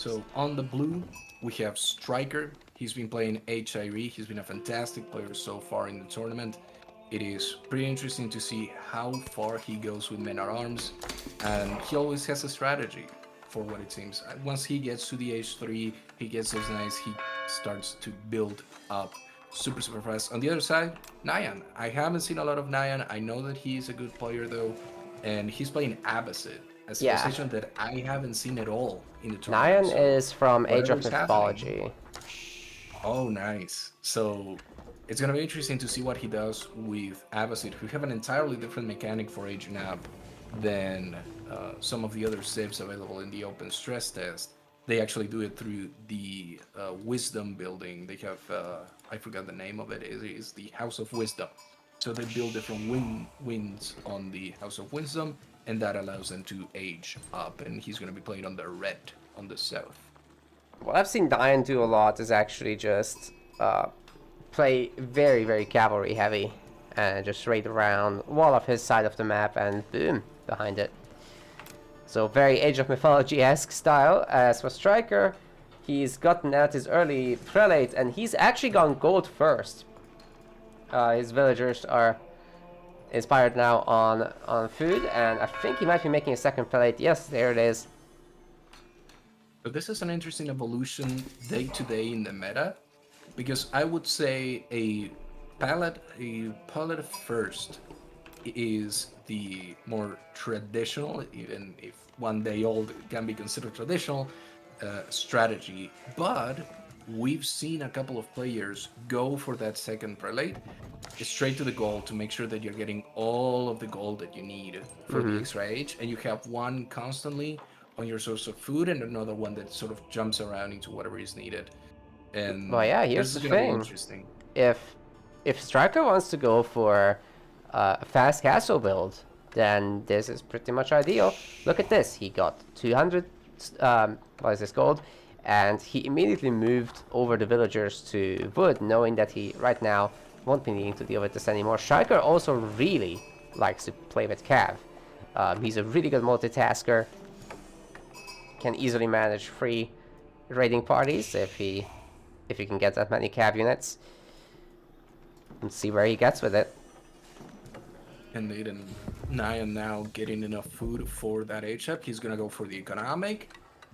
So on the blue, we have Striker. He's been playing HIRE. He's been a fantastic player so far in the tournament. It is pretty interesting to see how far he goes with men at arms, and he always has a strategy for what it seems. Once he gets to the H3, he gets those nice, he starts to build up super fast. On the other side, Nyan. I haven't seen a lot of Nyan. I know that he's a good player though, and he's playing Abbasid, a Yeah. civilization that I haven't seen at all in the tournament. Nyan So is from Age of whatever's happening. Mythology. Oh, nice. So it's gonna be interesting to see what he does with Abbasid, who have an entirely different mechanic for aging up than some of the other civs available in the open stress test. They actually do it through the wisdom building. They have I forgot the name of it. It is the House of Wisdom. So they build different wins on the House of Wisdom, and that allows them to age up. And he's gonna be playing on the red on the south. What I've seen Nyan do a lot is actually just play very cavalry heavy and just raid around wall of his side of the map and boom, behind it. So very Age of Mythology-esque style. As for Striker, he's gotten out his early prelate and he's actually gone gold first. His villagers are inspired now on food, and I think he might be making a second prelate. Yes, there it is. So this is an interesting evolution day to day in the meta, because I would say a palette first is the more traditional, even if one day old can be considered traditional strategy. But we've seen a couple of players go for that second prelate straight to the goal to make sure that you're getting all of the gold that you need for the extra age, and you have one constantly on your source of food and another one that sort of jumps around into whatever is needed. And Well, yeah, this here's is the going to be thing. interesting. If Striker wants to go for a fast castle build, then this is pretty much ideal. Look at this. He got 200 what is this, gold, and he immediately moved over the villagers to wood, knowing that he right now won't be needing to deal with this anymore. Striker also really likes to play with Cav. He's a really good multitasker, can easily manage 3 raiding parties if he can get that many Cav units, and see where he gets with it. Indeed, and Nyan now getting enough food for that HF. He's gonna go for the economic.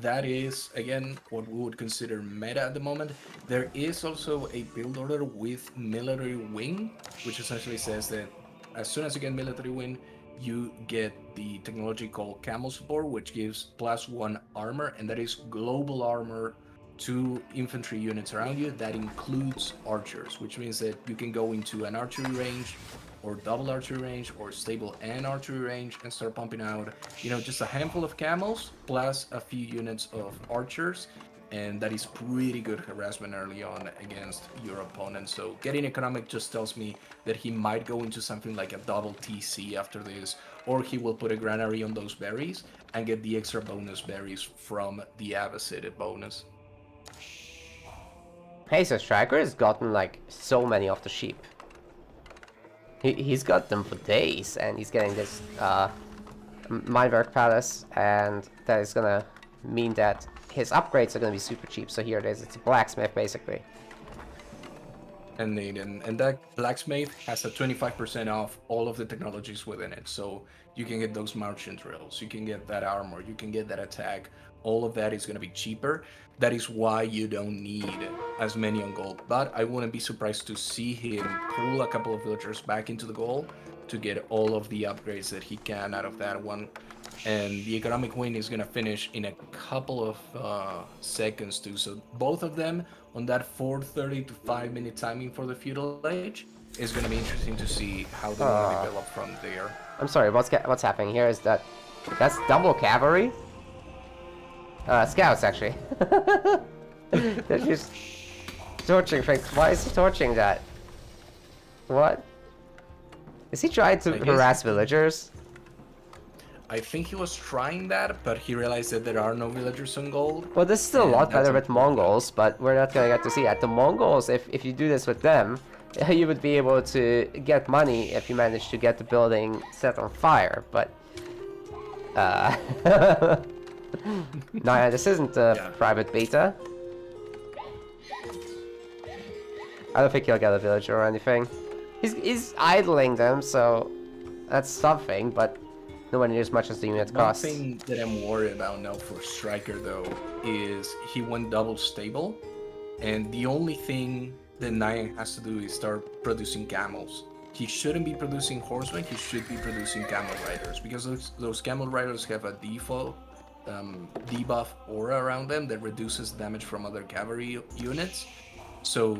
That is, again, what we would consider meta at the moment. There is also a build order with military wing, which essentially says that as soon as you get military wing, you get the technology called Camel Support, which gives +1 armor, and that is global armor to infantry units around you. That includes archers, which means that you can go into an archery range or double archery range or stable and archery range and start pumping out, just a handful of camels plus a few units of archers, and that is pretty good harassment early on against your opponent. So getting economic just tells me that he might go into something like a double TC after this, or he will put a granary on those berries and get the extra bonus berries from the Abbasid bonus. Hey, so Striker has gotten like so many of the sheep. He's got them for days, and he's getting this Minework Palace, and that is gonna mean that his upgrades are gonna be super cheap. So here it is, it's a blacksmith basically. And that blacksmith has a 25% off all of the technologies within it. So you can get those marching drills, you can get that armor, you can get that attack. All of that is going to be cheaper. That is why you don't need as many on gold. But I wouldn't be surprised to see him pull a couple of villagers back into the goal to get all of the upgrades that he can out of that one. And the economic win is going to finish in a couple of seconds too. So both of them on that 4:30 to 5-minute timing for the feudal age is going to be interesting to see how they want to develop from there. I'm sorry, what's happening here is that's double cavalry. Scouts, actually. They're just torching things. Why is he torching that? What? Is he trying to harass villagers? I think he was trying that, but he realized that there are no villagers on gold. Well, this is still a lot better with Mongols, but we're not gonna get to see that. The Mongols, if you do this with them, you would be able to get money if you manage to get the building set on fire, but... No, this isn't a Yeah. private beta. I don't think he'll get a villager or anything. He's idling them, so that's something, but nowhere near as much as the unit One costs. thing that I'm worried about now for Striker, though, is he went double stable, and the only thing that Nyan has to do is start producing camels. He shouldn't be producing horsemen, he should be producing camel riders, because those camel riders have a default debuff aura around them that reduces damage from other cavalry units. So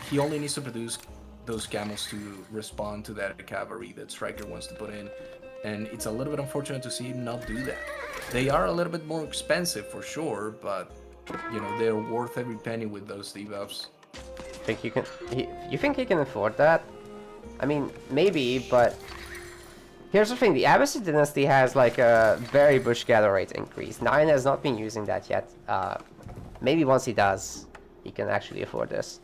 he only needs to produce those camels to respond to that cavalry that Striker wants to put in. And it's a little bit unfortunate to see him not do that. They are a little bit more expensive for sure, but you know, they're worth every penny with those debuffs. Think you can? You think he can afford that? I mean, maybe, but here's the thing: the Abbasid dynasty has like a very bush gather rate increase. Nine has not been using that yet. Maybe once he does, he can actually afford this.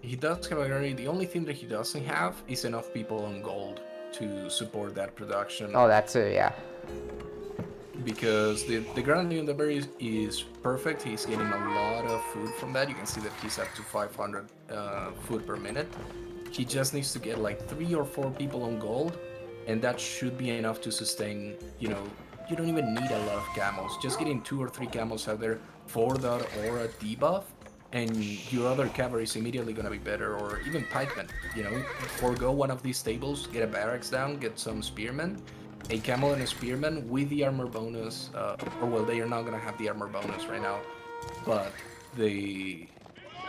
He does have a very, the only thing that he doesn't have is enough people on gold to support that production. Oh, that too, yeah. Because the ground in the berries is perfect. He's getting a lot of food from that. You can see that he's up to 500 food per minute. He just needs to get like 3 or 4 people on gold, and that should be enough to sustain, you know, you don't even need a lot of camels. Just getting 2 or 3 camels out there for that aura debuff, and your other cavalry is immediately going to be better, or even pikemen, you know, forego one of these stables, get a barracks down, get some spearmen, a camel and a spearman with the armor bonus, or well, they are not going to have the armor bonus right now, but they,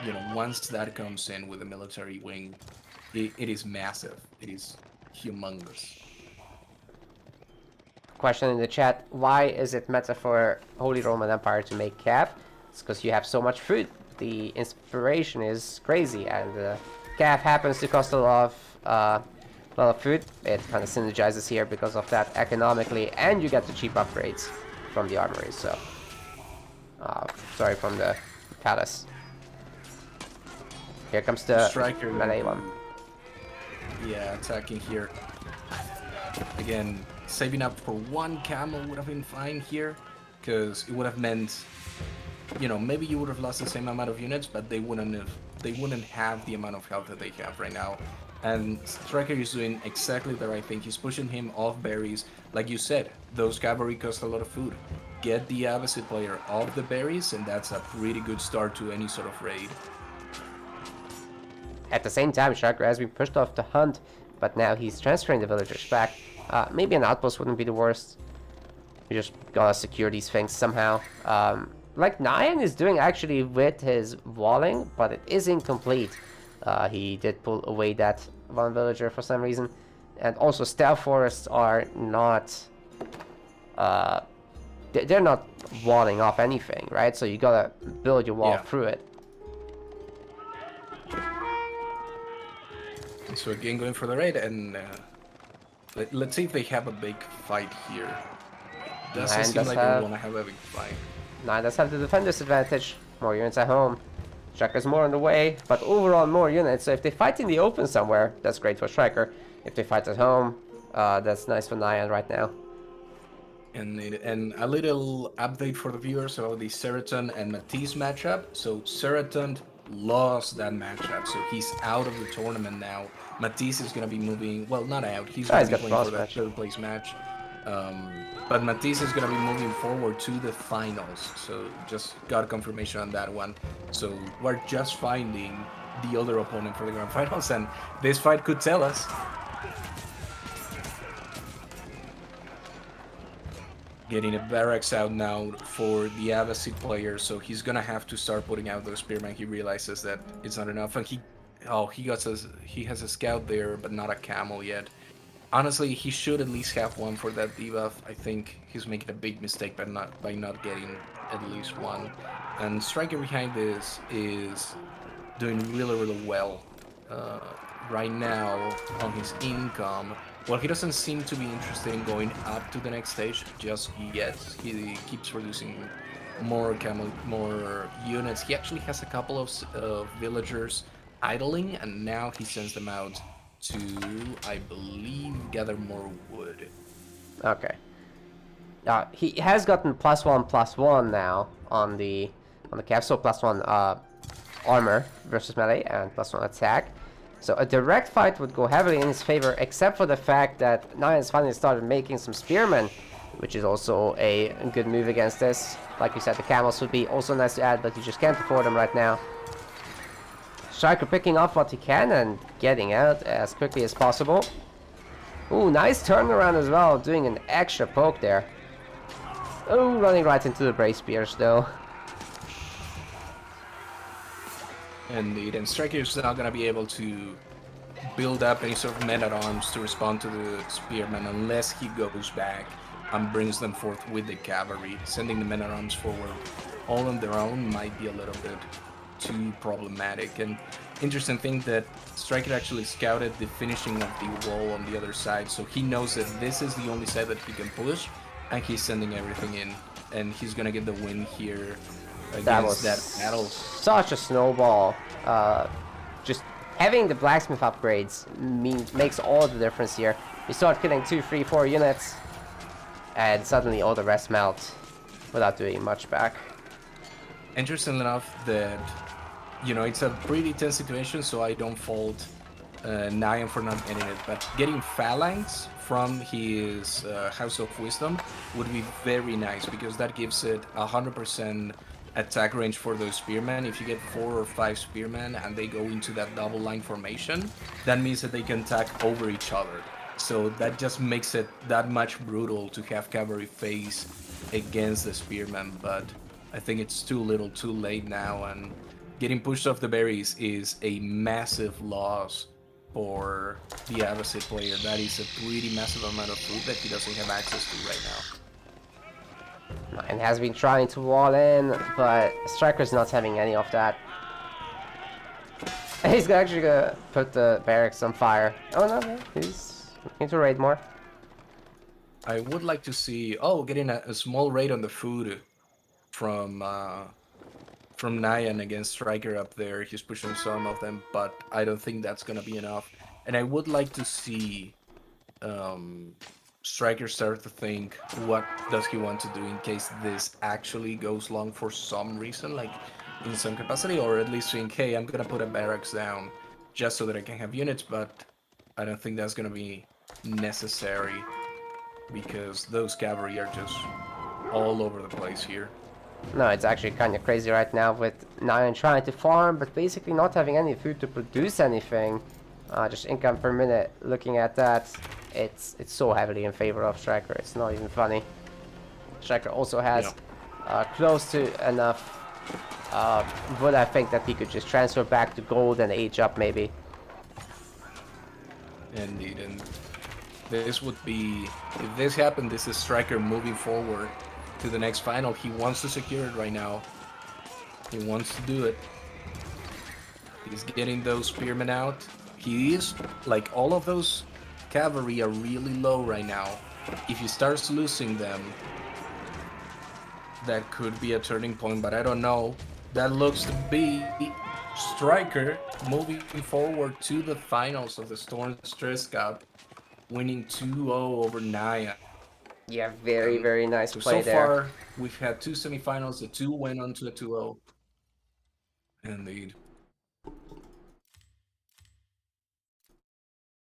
you know, once that comes in with the military wing, it is massive. It is humongous. Question in the chat: why is it meta for Holy Roman Empire to make cap? It's because you have so much food. The inspiration is crazy, and cap happens to cost a lot of food. It kind of synergizes here because of that economically, and you get the cheap upgrades from the armory. So, sorry, from the palace. Here comes the Striker melee one. Yeah, attacking here. Again, saving up for 1 camel would have been fine here, because it would have meant, you know, maybe you would have lost the same amount of units, but they wouldn't have the amount of health that they have right now. And Striker is doing exactly the right thing. He's pushing him off berries. Like you said, those cavalry cost a lot of food. Get the Abbasid player off the berries, and that's a pretty good start to any sort of raid. At the same time, Striker has been pushed off the hunt, but now he's transferring the villagers back. Maybe an outpost wouldn't be the worst. We just gotta secure these things somehow. Like Nyan is doing actually with his walling, but it is incomplete. He did pull away that one villager for some reason. And also stealth forests are not... they're not walling off anything, right? So you gotta build your wall through it. So again, going for the raid, and let's see if they have a big fight here. Doesn't seem like they want to have a big fight. Nine does have the defender's advantage. More units at home. Striker's more on the way, but overall more units. So if they fight in the open somewhere, that's great for Striker. If they fight at home, that's nice for Nyan right now. And a little update for the viewers about the Seraton and Matisse matchup. So Seraton lost that matchup, so he's out of the tournament now. Matisse is going to be moving, well, not out, he's going to be playing for that third place match. But Matisse is going to be moving forward to the finals, so just got confirmation on that one. So we're just finding the other opponent for the grand finals, and this fight could tell us. Getting a barracks out now for the Abbasid player, so he's gonna have to start putting out those spearmen. He realizes that it's not enough, and he has a scout there, but not a camel yet. Honestly, he should at least have one for that debuff. I think he's making a big mistake by not getting at least one. And Striker behind this is doing really well right now on his income. Well, he doesn't seem to be interested in going up to the next stage just yet. He keeps producing more units. He actually has a couple of villagers idling, and now he sends them out to, I believe, gather more wood. Okay. He has gotten +1/+1 now on the capsule, +1 armor versus melee and +1 attack. So a direct fight would go heavily in his favor, except for the fact that Nyan's finally started making some spearmen, which is also a good move against this. Like you said, the camels would be also nice to add, but you just can't afford them right now. Striker picking off what he can and getting out as quickly as possible. Ooh, nice turnaround as well, doing an extra poke there. Oh, running right into the Brave Spears though. Indeed, and Striker is not going to be able to build up any sort of men-at-arms to respond to the spearmen unless he goes back and brings them forth with the cavalry. Sending the men-at-arms forward all on their own might be a little bit too problematic. And interesting thing that Striker actually scouted the finishing of the wall on the other side, so he knows that this is the only side that he can push, and he's sending everything in, and he's gonna get the win here against that battle. Such a snowball. Just having the blacksmith upgrades makes all the difference here. You start killing 2, 3, 4 units, and suddenly all the rest melt without doing much back. Interesting enough that, you know, it's a pretty tense situation, so I don't fault Nyan for not getting it, but getting phalanx from his House of Wisdom would be very nice, because that gives it 100% attack range for those spearmen. If you get 4 or 5 spearmen and they go into that double line formation, that means that they can attack over each other. So that just makes it that much brutal to have cavalry face against the spearmen, but I think it's too little too late now, and getting pushed off the berries is a massive loss for the Avocet player. That is a pretty massive amount of food that he doesn't have access to right now. And has been trying to wall in, but Striker's not having any of that. He's actually gonna put the barracks on fire. Oh no, he's looking to raid more. I would like to see, getting a small raid on the food from Nyan against Striker up there. He's pushing some of them, but I don't think that's gonna be enough. And I would like to see Striker start to think, what does he want to do in case this actually goes long for some reason, like in some capacity, or at least think, hey, I'm gonna put a barracks down just so that I can have units, but I don't think that's gonna be necessary because those cavalry are just all over the place here. No, it's actually kind of crazy right now with Nyan trying to farm, but basically not having any food to produce anything. Just income per minute. Looking at that, it's so heavily in favor of Striker. It's not even funny. Striker also has close to enough wood, I think, that he could just transfer back to gold and age up maybe. Indeed, and this would be, if this happened, this is Striker moving forward to the next final. He wants to secure it right now. He wants to do it. He's getting those spearmen out. He is, like, all of those cavalry are really low right now. If he starts losing them, that could be a turning point, but I don't know. That looks to be Striker moving forward to the finals of the Storm Stress Cup, winning 2-0 over Nyan. Yeah, very nice play so there. So far, we've had 2 semifinals, the 2 went on to a 2-0. Indeed.